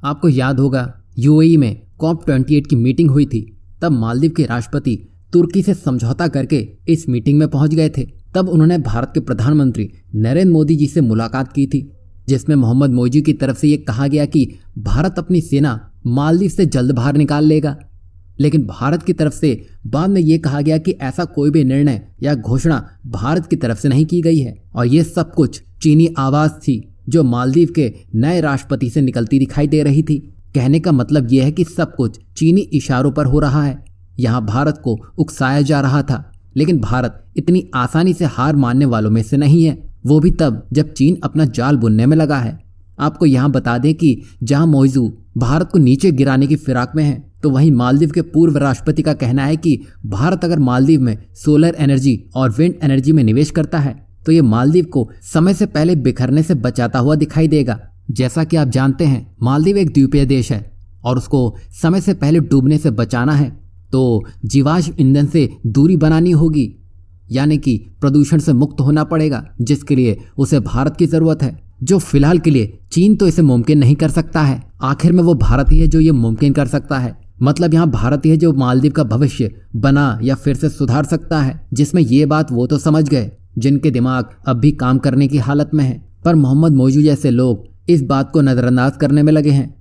आपको याद होगा यूएई में COP28 की मीटिंग हुई थी। तब मालदीव के राष्ट्रपति तुर्की से समझौता करके इस मीटिंग में पहुंच गए थे। तब उन्होंने भारत के प्रधानमंत्री नरेंद्र मोदी जी से मुलाकात की थी, जिसमें मोहम्मद मोइजी की तरफ से ये कहा गया कि भारत अपनी सेना मालदीव से जल्द बाहर निकाल लेगा। लेकिन भारत की तरफ से बाद में ये कहा गया कि ऐसा कोई भी निर्णय या घोषणा भारत की तरफ से नहीं की गई है और ये सब कुछ चीनी आवाज थी जो मालदीव के नए राष्ट्रपति से निकलती दिखाई दे रही थी। कहने का मतलब यह है कि सब कुछ चीनी इशारों पर हो रहा है। यहाँ भारत को उकसाया जा रहा था, लेकिन भारत इतनी आसानी से हार मानने वालों में से नहीं है, वो भी तब जब चीन अपना जाल बुनने में लगा है। आपको यहाँ बता दें कि जहाँ मौजू भारत को नीचे गिराने की फिराक में है, तो वहीं मालदीव के पूर्व राष्ट्रपति का कहना है कि भारत अगर मालदीव में सोलर एनर्जी और विंड एनर्जी में निवेश करता है तो ये मालदीव को समय से पहले बिखरने से बचाता हुआ दिखाई देगा। जैसा कि आप जानते हैं, मालदीव एक द्वीपीय देश है और उसको समय से पहले डूबने से बचाना है तो जीवाश्म ईंधन से दूरी बनानी होगी, यानी कि प्रदूषण से मुक्त होना पड़ेगा, जिसके लिए उसे भारत की जरूरत है, जो फिलहाल के लिए चीन तो इसे मुमकिन नहीं कर सकता है। आखिर में वो भारत ही है जो ये मुमकिन कर सकता है। मतलब यहाँ भारत ही है जो मालदीव का भविष्य बना या फिर से सुधार सकता है। जिसमें ये बात वो तो समझ गए जिनके दिमाग अब भी काम करने की हालत में है, पर मोहम्मद मोइजू जैसे लोग इस बात को नजरअंदाज करने में लगे हैं।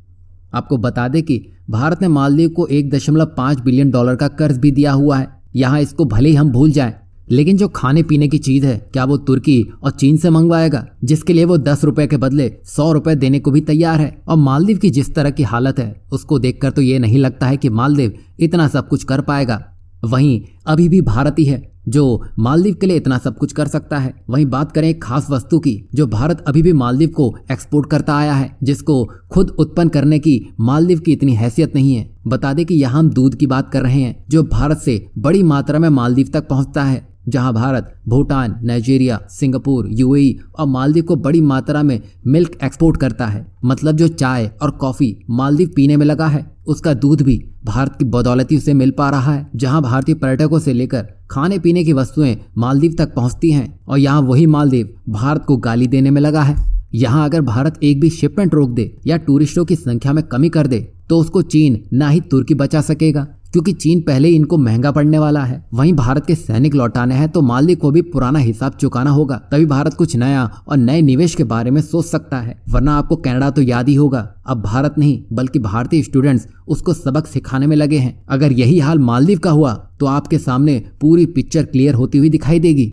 आपको बता दें कि भारत ने मालदीव को $1.5 बिलियन का कर्ज भी दिया हुआ है। यहाँ इसको भले ही हम भूल जाएं, लेकिन जो खाने पीने की चीज है क्या वो तुर्की और चीन से मंगवाएगा, जिसके लिए वो 10 रुपए के बदले 100 रुपए देने को भी तैयार है। और मालदीव की जिस तरह की हालत है उसको देखकर तो ये नहीं लगता है कि मालदीव इतना सब कुछ कर पाएगा। वहीं अभी भी भारत ही है जो मालदीव के लिए इतना सब कुछ कर सकता है। वहीं बात करें एक खास वस्तु की जो भारत अभी भी मालदीव को एक्सपोर्ट करता आया है, जिसको खुद उत्पन्न करने की मालदीव की इतनी हैसियत नहीं है। बता दें कि यहाँ हम दूध की बात कर रहे हैं जो भारत से बड़ी मात्रा में मालदीव तक पहुँचता है, जहां Bharat Bhutan, Nigeria, Singapore, UAE और मालदीव को बड़ी मात्रा में मिल्क एक्सपोर्ट करता है। मतलब जो चाय और कॉफी मालदीव पीने में लगा है उसका दूध भी भारत की बदौलती उसे मिल पा रहा है। जहां भारतीय पर्यटकों से लेकर खाने पीने की वस्तुएं मालदीव तक पहुंचती हैं और यहाँ वही मालदीव भारत को गाली देने में लगा है। यहाँ अगर भारत एक भी शिपमेंट रोक दे या टूरिस्टों की संख्या में कमी कर दे तो उसको चीन ना ही तुर्की बचा सकेगा, क्योंकि चीन पहले ही इनको महंगा पड़ने वाला है। वहीं भारत के सैनिक लौटाने हैं तो मालदीव को भी पुराना हिसाब चुकाना होगा, तभी भारत कुछ नया और नए निवेश के बारे में सोच सकता है। वरना आपको कनाडा तो याद ही होगा, अब भारत नहीं बल्कि भारतीय स्टूडेंट्स उसको सबक सिखाने में लगे हैं। अगर यही हाल मालदीव का हुआ तो आपके सामने पूरी पिक्चर क्लियर होती हुई दिखाई देगी।